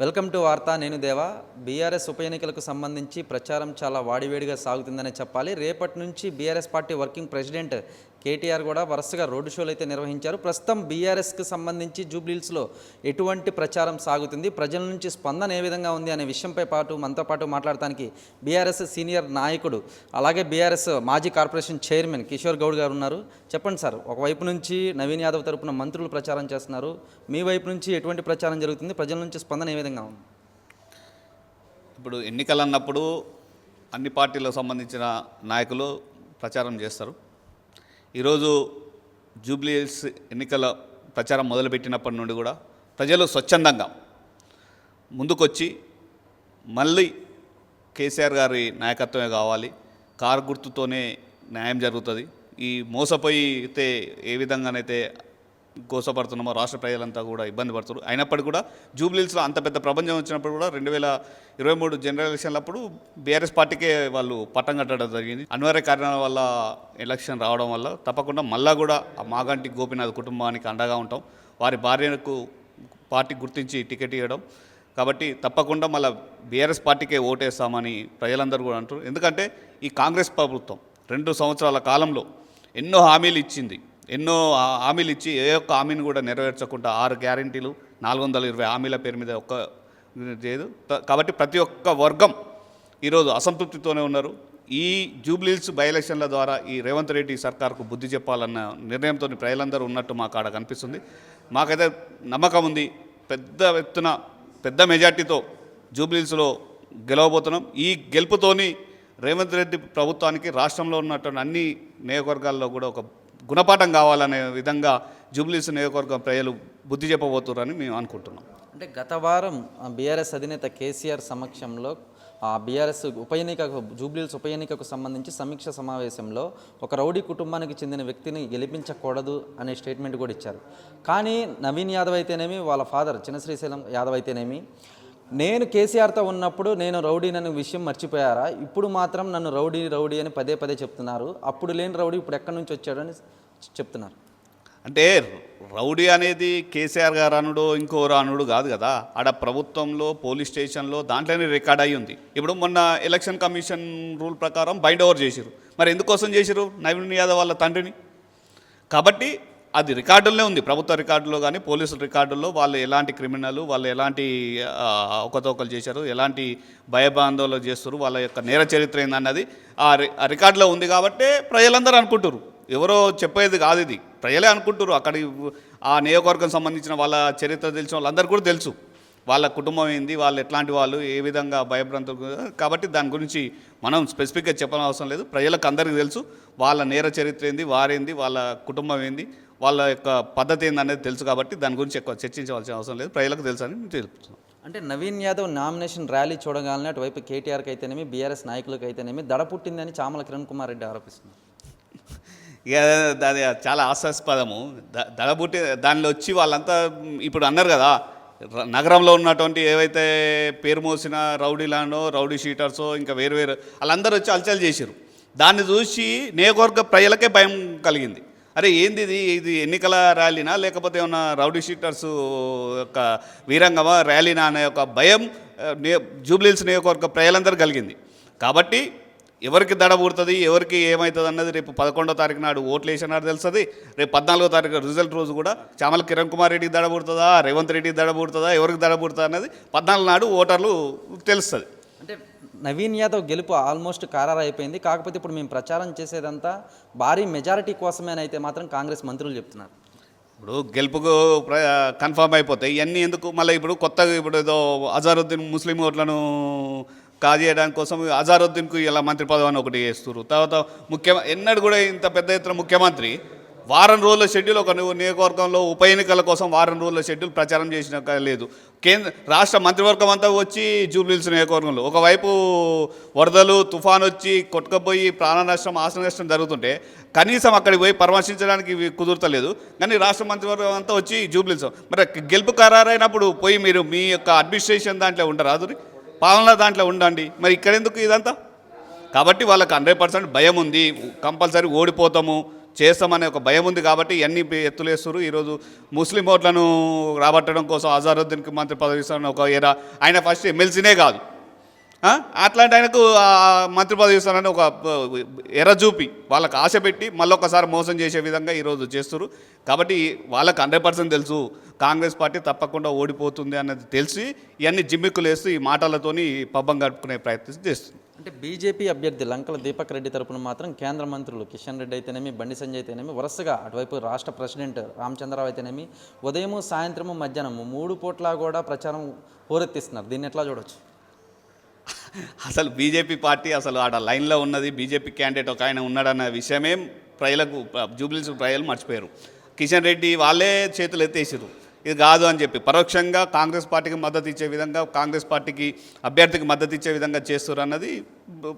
Welcome to వార్త. నేను దేవా. బీఆర్ఎస్ ఉప ఎన్నికలకు సంబంధించి ప్రచారం చాలా వాడివేడిగా సాగుతుందనే చెప్పాలి. రేపటి నుంచి BRS party working president KTR కూడా వరుసగా రోడ్డు షోలు అయితే నిర్వహించారు. ప్రస్తుతం బీఆర్ఎస్కి సంబంధించి జూబ్లీహిల్స్లో ఎటువంటి ప్రచారం సాగుతుంది, ప్రజల నుంచి స్పందన ఏ విధంగా ఉంది అనే విషయంపై మనతో పాటు మాట్లాడటానికి బీఆర్ఎస్ సీనియర్ నాయకుడు, అలాగే బీఆర్ఎస్ మాజీ కార్పొరేషన్ చైర్మన్ కిషోర్ గౌడ్ గారు ఉన్నారు. చెప్పండి సార్, ఒకవైపు నుంచి నవీన్ యాదవ్ తరపున మంత్రులు ప్రచారం చేస్తున్నారు, మీ వైపు నుంచి ఎటువంటి ప్రచారం జరుగుతుంది, ప్రజల నుంచి స్పందన ఏ విధంగా ఉంది? ఇప్పుడు ఎన్నికలు అన్నప్పుడు అన్ని పార్టీలకు సంబంధించిన నాయకులు ప్రచారం చేస్తారు. ఈరోజు జూబ్లీహిల్స్ ఎన్నికల ప్రచారం మొదలుపెట్టినప్పటి నుండి కూడా ప్రజలు స్వచ్ఛందంగా ముందుకొచ్చి మళ్ళీ కేసీఆర్ గారి నాయకత్వమే కావాలి, కారు గుర్తుతోనే న్యాయం జరుగుతుంది, ఈ మోసపోయితే ఏ విధంగానైతే గోసపడుతున్నామో రాష్ట్ర ప్రజలంతా కూడా ఇబ్బంది పడుతున్నారు. అయినప్పటికీ కూడా జూబ్లీహిల్స్లో అంత పెద్ద ప్రపంచం వచ్చినప్పుడు కూడా 2023 జనరల్ ఎలక్షన్లప్పుడు బీఆర్ఎస్ పార్టీకే వాళ్ళు పట్టం కట్టడం జరిగింది. అనివార్య కారణాల వల్ల ఎలక్షన్ రావడం వల్ల తప్పకుండా మళ్ళా కూడా ఆ మాగంటి గోపీనాథ్ కుటుంబానికి అండగా ఉంటాం, వారి భార్యకు పార్టీ గుర్తించి టికెట్ ఇవ్వడం, కాబట్టి తప్పకుండా మళ్ళీ బీఆర్ఎస్ పార్టీకే ఓటేస్తామని ప్రజలందరూ కూడా అంటారు. ఎందుకంటే ఈ కాంగ్రెస్ ప్రభుత్వం 2 సంవత్సరాల కాలంలో ఎన్నో హామీలు ఇచ్చింది, ఎన్నో హామీలు ఇచ్చి ఏ ఒక్క హామీని కూడా నెరవేర్చకుండా 6 గ్యారెంటీలు 420 హామీల పేరు మీద ఒక్క లేదు. కాబట్టి ప్రతి ఒక్క వర్గం ఈరోజు అసంతృప్తితోనే ఉన్నారు. ఈ జూబ్లీహిల్స్ బై ఎలక్షన్ల ద్వారా ఈ రేవంత్ రెడ్డి సర్కార్కు బుద్ధి చెప్పాలన్న నిర్ణయంతో ప్రజలందరూ ఉన్నట్టు మాకు ఆడ కనిపిస్తుంది. మాకైతే నమ్మకం ఉంది, పెద్ద ఎత్తున పెద్ద మెజార్టీతో జూబ్లీహిల్స్లో గెలవబోతున్నాం. ఈ గెలుపుతోని రేవంత్ రెడ్డి ప్రభుత్వానికి రాష్ట్రంలో ఉన్నటువంటి అన్ని నియోజకవర్గాల్లో కూడా ఒక గుణపాఠం కావాలనే విధంగా జూబ్లీహిల్స్ నియోజకవర్గం ప్రజలు బుద్ధి చెప్పబోతున్నారని మేము అనుకుంటున్నాం. అంటే గత వారం బీఆర్ఎస్ అధినేత కేసీఆర్ సమక్షంలో బీఆర్ఎస్ జూబ్లీహిల్స్ ఉప ఎన్నికకు సంబంధించి సమీక్ష సమావేశంలో ఒక రౌడీ కుటుంబానికి చెందిన వ్యక్తిని గెలిపించకూడదు అనే స్టేట్మెంట్ కూడా ఇచ్చారు. కానీ నవీన్ యాదవ్ అయితేనేమి, వాళ్ళ ఫాదర్ చిన్న శ్రీశైలం యాదవ్ అయితేనేమి, నేను కేసీఆర్తో ఉన్నప్పుడు నేను రౌడీననే విషయం మర్చిపోయారా, ఇప్పుడు మాత్రం నన్ను రౌడీ అని పదే పదే చెప్తున్నారు, అప్పుడు లేని రౌడీ ఇప్పుడు ఎక్కడి నుంచి వచ్చాడని చెప్తున్నారు. అంటే రౌడీ అనేది కేసీఆర్ గారు అనుడో ఇంకోరు అనుడు కాదు కదా, ఆడ ప్రభుత్వంలో పోలీస్ స్టేషన్లో దాంట్లోనే రికార్డ్ అయ్యి ఉంది. ఇప్పుడు మొన్న ఎలక్షన్ కమిషన్ రూల్ ప్రకారం బైండ్ ఓవర్ చేసిరు, మరి ఎందుకోసం చేసిరు? నవీన్ యాదవ్ వాళ్ళ తండ్రిని. కాబట్టి అది రికార్డుల్లో ఉంది, ప్రభుత్వ రికార్డులో కానీ పోలీసుల రికార్డుల్లో వాళ్ళు ఎలాంటి క్రిమినల్, వాళ్ళు ఎలాంటి అవకతవకలు చేశారు, ఎలాంటి భయభాందోళన చేస్తారు, వాళ్ళ యొక్క నేర చరిత్ర ఏందన్నది ఆ రికార్డులో ఉంది. కాబట్టి ప్రజలందరూ అనుకుంటారు, ఎవరో చెప్పేది కాదు, ఇది ప్రజలే అనుకుంటారు. అక్కడి ఆ నియోజకవర్గం సంబంధించిన వాళ్ళ చరిత్ర తెలిసిన వాళ్ళందరూ కూడా తెలుసు, వాళ్ళ కుటుంబం ఏంది, వాళ్ళు ఎట్లాంటి వాళ్ళు, ఏ విధంగా భయభ్రాంతులు. కాబట్టి దాని గురించి మనం స్పెసిఫిక్గా చెప్పని అవసరం లేదు, ప్రజలకు అందరికీ తెలుసు వాళ్ళ నేర చరిత్ర ఏంది, వారేంది, వాళ్ళ కుటుంబం ఏంది, వాళ్ళ యొక్క పద్ధతి ఏందనేది తెలుసు. కాబట్టి దాని గురించి ఎక్కువ చర్చించవలసిన అవసరం లేదు, ప్రజలకు తెలుసు అని తెలుపుతున్నాం. అంటే నవీన్ యాదవ్ నామినేషన్ ర్యాలీ చూడగానే అటువైపు కేటీఆర్కి అయితేనేమి, బీఆర్ఎస్ నాయకులకు అయితేనేమి దడ పుట్టిందని చామల కిరణ్ కుమార్ రెడ్డి ఆరోపిస్తున్నారు. ఇక అది చాలా హాస్యాస్పదము. దడబుట్టి దానిలో వచ్చి వాళ్ళంతా ఇప్పుడు అన్నారు కదా, నగరంలో ఉన్నటువంటి ఏవైతే పేరు మోసిన రౌడీలానో రౌడీ షీటర్సో ఇంకా వేరు వాళ్ళందరూ వచ్చి అలచలు చేశారు. దాన్ని చూసి నియోజకవర్గ ప్రజలకే భయం కలిగింది. అరే ఏంది ఇది ఎన్నికల ర్యాలీనా లేకపోతే ఏమన్నా రౌడీ షీటర్స్ యొక్క వీరంగమా ర్యాలీనా అనే ఒక భయం జూబ్లీహిల్స్ నియోజకవర్గ ప్రజలందరూ కలిగింది. కాబట్టి ఎవరికి దడ పుడుతుంది, ఎవరికి ఏమవుతుంది అన్నది రేపు 11వ తారీఖు నాడు ఓట్లు వేసినాడు తెలుస్తుంది. రేపు 14వ తారీఖు రిజల్ట్ రోజు కూడా చామల కిరణ్ కుమార్ రెడ్డికి దడ పుడుతుందా, రేవంత్ రెడ్డికి దడ పుడుతుందా, ఎవరికి దడ పుడుతుందా అన్నది 14 నాడు ఓటర్లు తెలుస్తుంది. అంటే నవీన్ యాదవ్ గెలుపు ఆల్మోస్ట్ ఖరారు అయిపోయింది. కాకపోతే ఇప్పుడు మేము ప్రచారం చేసేదంతా భారీ మెజారిటీ కోసమేనైతే మాత్రం కాంగ్రెస్ మంత్రులు చెప్తున్నారు. ఇప్పుడు గెలుపుకు కన్ఫామ్ అయిపోతాయి ఇవన్నీ ఎందుకు మళ్ళీ ఇప్పుడు కొత్తగా ఇప్పుడు ఏదో అజారుద్దీన్ ముస్లిం ఓట్లను కాజేయడానికి కోసం అజారుద్దీన్కు ఇలా మంత్రి పదవి అని ఒకటి చేస్తారు. తర్వాత ఎన్నడూ కూడా ఇంత పెద్ద ఎత్తున ముఖ్యమంత్రి వారం రోజుల షెడ్యూల్ ఒక నియోజకవర్గంలో ఉప ఎన్నికల కోసం వారం రోజుల షెడ్యూల్ ప్రచారం చేసినాక లేదు. రాష్ట్ర మంత్రివర్గం అంతా వచ్చి జూబ్లీహిల్స్ నియోజకవర్గంలో ఒకవైపు వరదలు తుఫాను వచ్చి కొట్టుకుపోయి ప్రాణ నష్టం ఆస్తి నష్టం జరుగుతుంటే కనీసం అక్కడికి పోయి పరామర్శించడానికి కుదురుతలేదు. కానీ రాష్ట్ర మంత్రివర్గం అంతా వచ్చి జూబ్లీహిల్స్ మరి గెలుపు ఖరారైనప్పుడు పోయి మీరు మీ యొక్క అడ్మినిస్ట్రేషన్ దాంట్లో ఉండరు, అది పాలన దాంట్లో ఉండండి, మరి ఇక్కడ ఎందుకు ఇదంతా? కాబట్టి వాళ్ళకి 100% భయం ఉంది, కంపల్సరీ ఓడిపోతాము, చేస్తామనే ఒక భయం ఉంది కాబట్టి ఇవన్నీ ఎత్తులేస్తారు. ఈరోజు ముస్లిం ఓట్లను రాబట్టడం కోసం అజారుద్దీన్కి మంత్రి పదవి ఇస్తామని ఒక ఎరా, ఆయన ఫస్ట్ ఎమ్మెల్సీనే కాదు, అట్లాంటి ఆయనకు మంత్రి పదవి ఇస్తానని ఒక ఎర్ర చూపి వాళ్ళకి ఆశ పెట్టి మళ్ళొకసారి మోసం చేసే విధంగా ఈరోజు చేస్తారు. కాబట్టి వాళ్ళకి 100% తెలుసు కాంగ్రెస్ పార్టీ తప్పకుండా ఓడిపోతుంది అన్నది తెలిసి ఇవన్నీ జిమ్మిక్కులు వేస్తూ ఈ మాటలతోని పబ్బం గడుపుకునే ప్రయత్నం చేస్తుంది. అంటే బీజేపీ అభ్యర్థి లంకల దీపక్ రెడ్డి తరపున మాత్రం కేంద్ర మంత్రులు కిషన్ రెడ్డి అయితేనేమి, బండి సంజయ్ అయితేనేమి వరుసగా అటువైపు రాష్ట్ర ప్రెసిడెంట్ రామచంద్రరావు అయితేనేమి ఉదయము సాయంత్రము మధ్యాహ్నము 3 పూట్ల కూడా ప్రచారం హోరెత్తిస్తున్నారు. దీన్ని ఎట్లా చూడొచ్చు? అసలు బీజేపీ పార్టీ అసలు ఆడ లైన్లో ఉన్నది, బీజేపీ క్యాండిడేట్ ఒక ఆయన ఉన్నాడన్న విషయమే ప్రజలకు జూబ్లీస్ ప్రజలు మర్చిపోయారు. కిషన్ రెడ్డి వాళ్ళే చేతులు ఎత్తేసారు ఇది కాదు అని చెప్పి, పరోక్షంగా కాంగ్రెస్ పార్టీకి మద్దతు ఇచ్చే విధంగా, కాంగ్రెస్ పార్టీకి అభ్యర్థికి మద్దతు ఇచ్చే విధంగా చేస్తారు అన్నది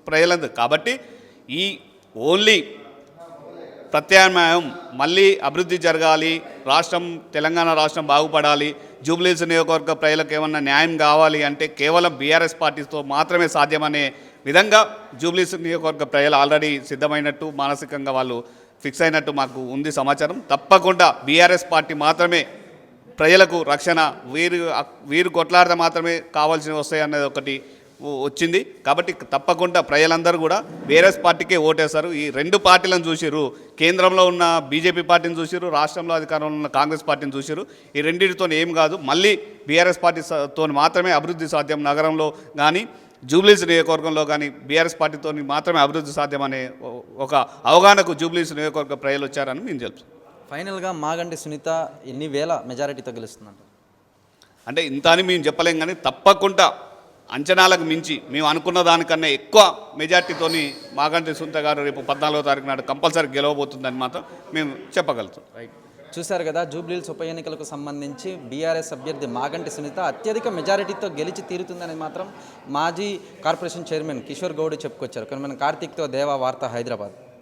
ప్రజలందరూ. కాబట్టి ఈ ఓన్లీ ప్రత్యామ్నాయం మళ్ళీ అభివృద్ధి జరగాలి, రాష్ట్రం తెలంగాణ రాష్ట్రం బాగుపడాలి, జూబ్లీస్ నియోజకవర్గ ప్రజలకు ఏమన్నా న్యాయం కావాలి అంటే కేవలం బీఆర్ఎస్ పార్టీతో మాత్రమే సాధ్యమనే విధంగా జూబ్లీస్ నియోజకవర్గ ప్రజలు ఆల్రెడీ సిద్ధమైనట్టు, మానసికంగా వాళ్ళు ఫిక్స్ అయినట్టు మాకు ఉంది సమాచారం. తప్పకుండా బీఆర్ఎస్ పార్టీ మాత్రమే ప్రజలకు రక్షణ, వీరు కొట్లాడితే మాత్రమే కావాల్సినవి వస్తాయి అన్నది ఒకటి వచ్చింది. కాబట్టి తప్పకుండా ప్రజలందరూ కూడా బీఆర్ఎస్ పార్టీకే ఓటేస్తారు. ఈ 2 పార్టీలను చూసిరు, కేంద్రంలో ఉన్న బీజేపీ పార్టీని చూసిరు, రాష్ట్రంలో అధికారంలో ఉన్న కాంగ్రెస్ పార్టీని చూసిరు. ఈ రెండింటితో ఏం కాదు, మళ్ళీ బీఆర్ఎస్ పార్టీతో మాత్రమే అభివృద్ధి సాధ్యం. నగరంలో కానీ జూబ్లీస్ నియోజకవర్గంలో కానీ బీఆర్ఎస్ పార్టీతో మాత్రమే అభివృద్ధి సాధ్యం అనే ఒక అవగాహనకు జూబ్లీస్ నియోజకవర్గ ప్రజలు వచ్చారని మేము తెలుసు. ఫైనల్గా మాగంటి సునీత ఎన్ని వేల మెజారిటీతో గెలుస్తుందంట? అంటే ఇంత అని మేము చెప్పలేం, కానీ తప్పకుండా అంచనాలకు మించి మేము అనుకున్న దానికన్నా ఎక్కువ మెజార్టీతోని మాగంటి సునీత గారు రేపు 14వ తారీఖు నాడు కంపల్సరీ గెలవబోతుందని మాత్రం మేము చెప్పగలుగుతాం. రైట్, చూశారు కదా, జూబ్లీహిల్స్ ఉప ఎన్నికలకు సంబంధించి బీఆర్ఎస్ అభ్యర్థి మాగంటి సునీత అత్యధిక మెజారిటీతో గెలిచి తీరుతుందని మాత్రం మాజీ కార్పొరేషన్ చైర్మన్ కిషోర్ గౌడ్ చెప్పుకొచ్చారు. కానీ మన కార్తీక్తో దేవా వార్త, హైదరాబాద్.